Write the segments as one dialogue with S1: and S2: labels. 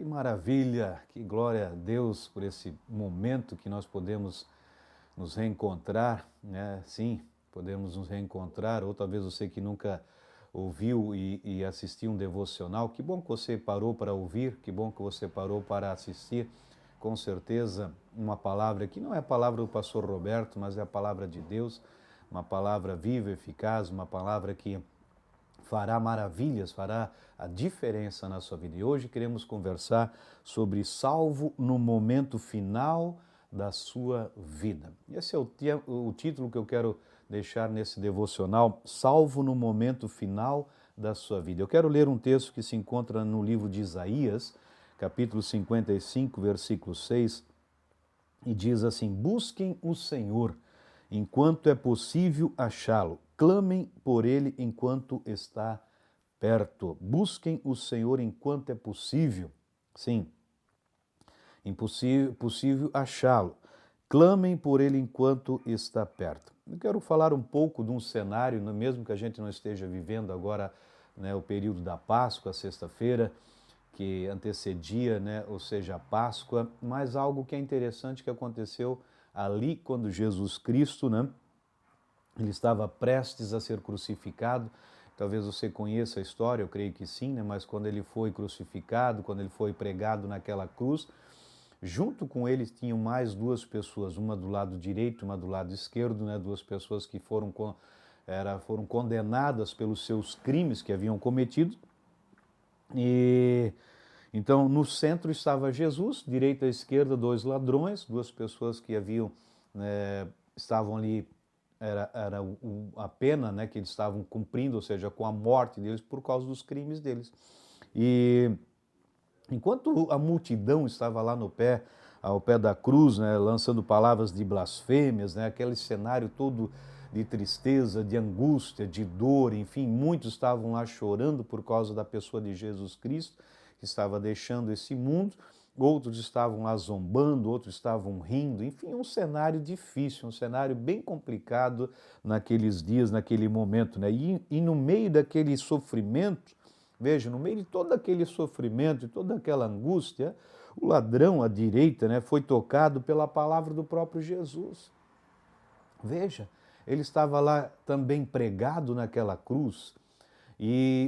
S1: Que maravilha, que glória a Deus por esse momento que nós podemos nos reencontrar, né? Sim, podemos nos reencontrar, ou talvez você que nunca ouviu e assistiu um devocional, que bom que você parou para ouvir, que bom que você parou para assistir. Com certeza, uma palavra que não é a palavra do pastor Roberto, mas é a palavra de Deus, uma palavra viva, eficaz, uma palavra que fará maravilhas, fará a diferença na sua vida. E hoje queremos conversar sobre salvo no momento final da sua vida. Esse é o título que eu quero deixar nesse devocional, salvo no momento final da sua vida. Eu quero ler um texto que se encontra no livro de Isaías, capítulo 55, versículo 6, e diz assim: busquem o Senhor enquanto é possível achá-lo. Clamem por ele enquanto está perto. Busquem o Senhor enquanto é possível. Sim, possível achá-lo. Clamem por ele enquanto está perto. Eu quero falar um pouco de um cenário, mesmo que a gente não esteja vivendo agora, né, o período da Páscoa, sexta-feira, que antecedia, né, ou seja, a Páscoa, mas algo que é interessante que aconteceu ali quando Jesus Cristo, né, ele estava prestes a ser crucificado. Talvez você conheça a história, eu creio que sim, né, mas quando ele foi crucificado, quando ele foi pregado naquela cruz, junto com ele tinham mais duas pessoas, uma do lado direito, uma do lado esquerdo, né, duas pessoas que foram condenadas pelos seus crimes que haviam cometido. E então no centro estava Jesus, direita e esquerda dois ladrões, duas pessoas que estavam ali, era a pena, né, que eles estavam cumprindo, ou seja, com a morte deles por causa dos crimes deles. E enquanto a multidão estava lá ao pé da cruz, né, lançando palavras de blasfêmias, né, aquele cenário todo de tristeza, de angústia, de dor, enfim, muitos estavam lá chorando por causa da pessoa de Jesus Cristo, que estava deixando esse mundo, outros estavam lá zombando, outros estavam rindo, enfim, um cenário difícil, um cenário bem complicado naqueles dias, naquele momento, né? E no meio daquele sofrimento, veja, no meio de todo aquele sofrimento e toda aquela angústia, o ladrão à direita, né, foi tocado pela palavra do próprio Jesus. Veja, ele estava lá também pregado naquela cruz,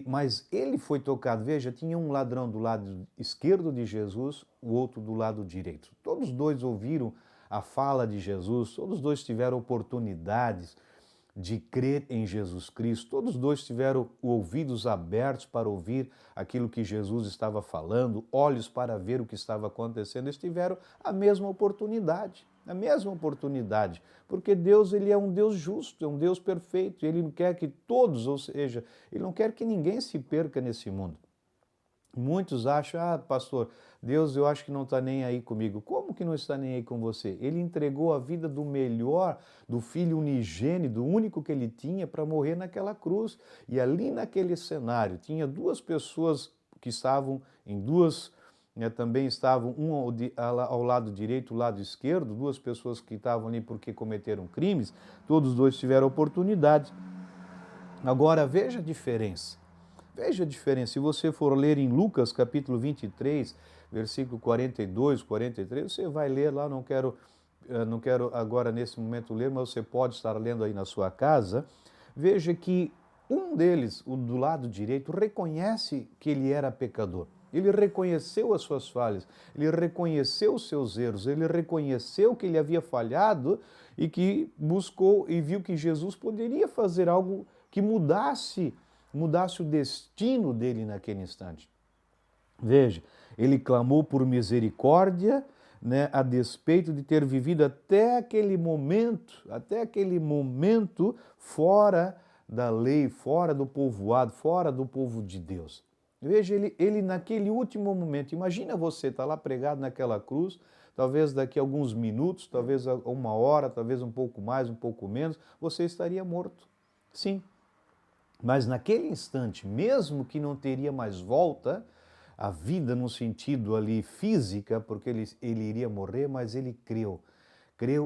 S1: mas ele foi tocado. Veja, tinha um ladrão do lado esquerdo de Jesus, o outro do lado direito. Todos dois ouviram a fala de Jesus, todos dois tiveram oportunidades de crer em Jesus Cristo. Todos dois tiveram ouvidos abertos para ouvir aquilo que Jesus estava falando, olhos para ver o que estava acontecendo. Eles tiveram a mesma oportunidade, porque Deus, ele é um Deus justo, é um Deus perfeito, ele não quer que todos, ou seja, ele não quer que ninguém se perca nesse mundo. Muitos acham, pastor, Deus eu acho que não está nem aí comigo. Como que não está nem aí com você? Ele entregou a vida do melhor, do filho unigênito, do único que ele tinha, para morrer naquela cruz. E ali naquele cenário, tinha duas pessoas que estavam em duas, também estavam um ao lado direito, ao lado esquerdo, duas pessoas que estavam ali porque cometeram crimes, todos dois tiveram oportunidade. Agora veja a diferença. Veja a diferença, se você for ler em Lucas capítulo 23, versículo 42, 43, você vai ler lá, não quero agora nesse momento ler, mas você pode estar lendo aí na sua casa. Veja que um deles, o do lado direito, reconhece que ele era pecador. Ele reconheceu as suas falhas, ele reconheceu os seus erros, ele reconheceu que ele havia falhado e que buscou e viu que Jesus poderia fazer algo que mudasse o destino dele naquele instante. Veja, ele clamou por misericórdia, né, a despeito de ter vivido até aquele momento fora da lei, fora do povoado, fora do povo de Deus. Veja, ele naquele último momento, imagina você estar lá pregado naquela cruz, talvez daqui a alguns minutos, talvez a uma hora, talvez um pouco mais, um pouco menos, você estaria morto. Sim. Mas naquele instante, mesmo que não teria mais volta, a vida no sentido ali física, porque ele iria morrer, mas ele creu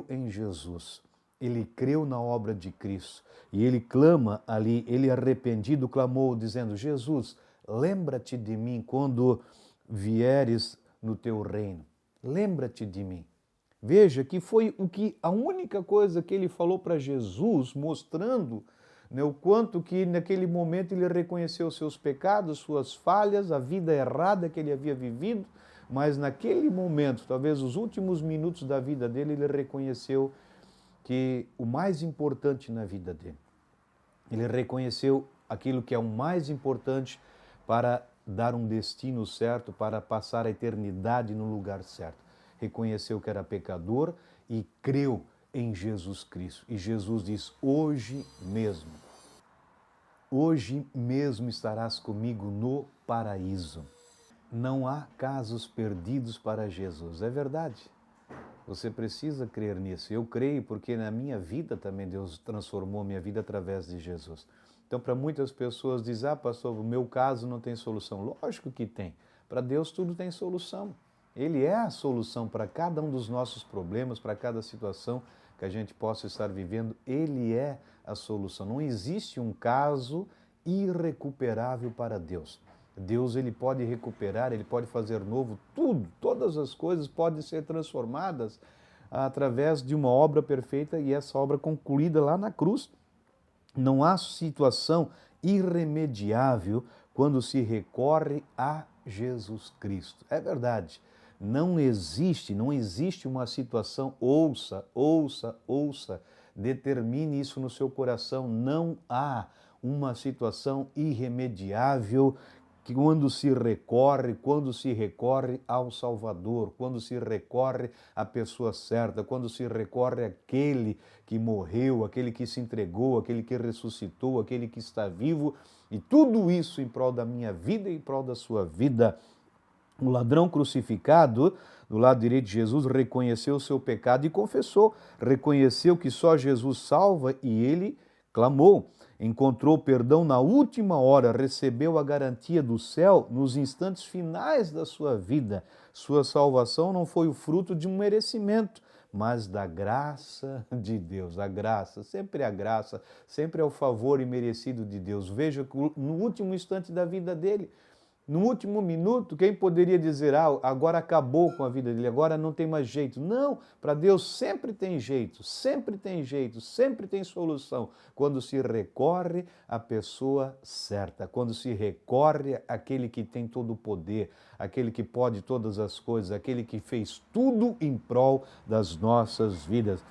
S1: em Jesus. Ele creu na obra de Cristo. E ele clama ali, ele arrependido clamou dizendo: Jesus, lembra-te de mim quando vieres no teu reino, lembra-te de mim. Veja que foi a única coisa que ele falou para Jesus, mostrando, né, o quanto que naquele momento ele reconheceu seus pecados, suas falhas, a vida errada que ele havia vivido, mas naquele momento, talvez os últimos minutos da vida dele, ele reconheceu que o mais importante na vida dele, ele reconheceu aquilo que é o mais importante para dar um destino certo, para passar a eternidade no lugar certo. Reconheceu que era pecador e creu em Jesus Cristo. E Jesus diz: hoje mesmo estarás comigo no paraíso. Não há casos perdidos para Jesus. É verdade. Você precisa crer nisso. Eu creio porque na minha vida também Deus transformou minha vida através de Jesus. Então, para muitas pessoas dizem: pastor, o meu caso não tem solução. Lógico que tem. Para Deus tudo tem solução. Ele é a solução para cada um dos nossos problemas, para cada situação que a gente possa estar vivendo. Ele é a solução. Não existe um caso irrecuperável para Deus. Deus, ele pode recuperar, ele pode fazer novo tudo, todas as coisas podem ser transformadas através de uma obra perfeita e essa obra concluída lá na cruz. Não há situação irremediável quando se recorre a Jesus Cristo. É verdade. Não existe uma situação, ouça, determine isso no seu coração, não há uma situação irremediável que quando se recorre ao Salvador, quando se recorre à pessoa certa, quando se recorre àquele que morreu, aquele que se entregou, aquele que ressuscitou, aquele que está vivo, e tudo isso em prol da minha vida e em prol da sua vida. O ladrão crucificado, do lado direito de Jesus, reconheceu o seu pecado e confessou, reconheceu que só Jesus salva e ele clamou. Encontrou perdão na última hora, recebeu a garantia do céu nos instantes finais da sua vida. Sua salvação não foi o fruto de um merecimento, mas da graça de Deus. A graça, sempre é o favor imerecido de Deus. Veja que no último instante da vida dele, no último minuto, quem poderia dizer: agora acabou com a vida dele, agora não tem mais jeito? Não, para Deus sempre tem jeito, sempre tem solução. Quando se recorre à pessoa certa, quando se recorre àquele que tem todo o poder, aquele que pode todas as coisas, aquele que fez tudo em prol das nossas vidas.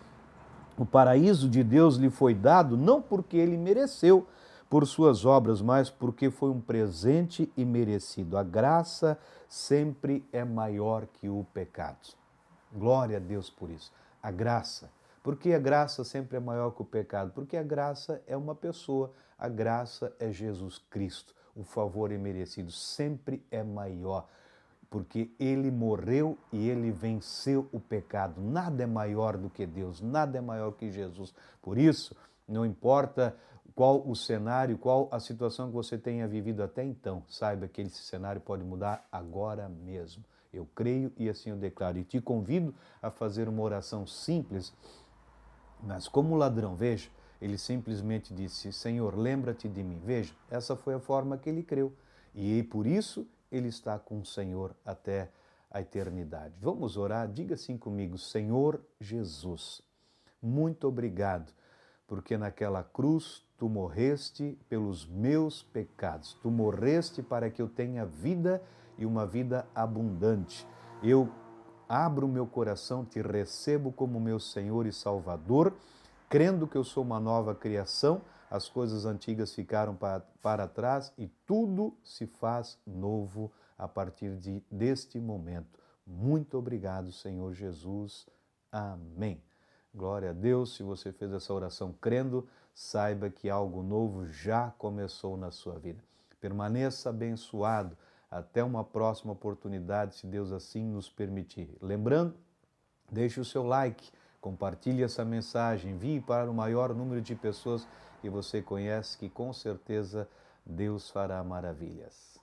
S1: O paraíso de Deus lhe foi dado não porque ele mereceu, por suas obras, mas porque foi um presente imerecido. A graça sempre é maior que o pecado. Glória a Deus por isso. A graça. Por que a graça sempre é maior que o pecado? Porque a graça é uma pessoa, a graça é Jesus Cristo. O favor imerecido sempre é maior, porque ele morreu e ele venceu o pecado. Nada é maior do que Deus, nada é maior que Jesus. Por isso, não importa qual o cenário, qual a situação que você tenha vivido até então, saiba que esse cenário pode mudar agora mesmo. Eu creio e assim eu declaro. E te convido a fazer uma oração simples, mas como ladrão, veja, ele simplesmente disse: Senhor, lembra-te de mim. Veja, essa foi a forma que ele creu. E por isso ele está com o Senhor até a eternidade. Vamos orar? Diga assim comigo: Senhor Jesus, muito obrigado, porque naquela cruz tu morreste pelos meus pecados. Tu morreste para que eu tenha vida e uma vida abundante. Eu abro o meu coração, te recebo como meu Senhor e Salvador, crendo que eu sou uma nova criação, as coisas antigas ficaram para trás e tudo se faz novo a partir deste momento. Muito obrigado, Senhor Jesus. Amém. Glória a Deus. Se você fez essa oração crendo, saiba que algo novo já começou na sua vida. Permaneça abençoado. Até uma próxima oportunidade, se Deus assim nos permitir. Lembrando, deixe o seu like, compartilhe essa mensagem, envie para o maior número de pessoas que você conhece, que com certeza Deus fará maravilhas.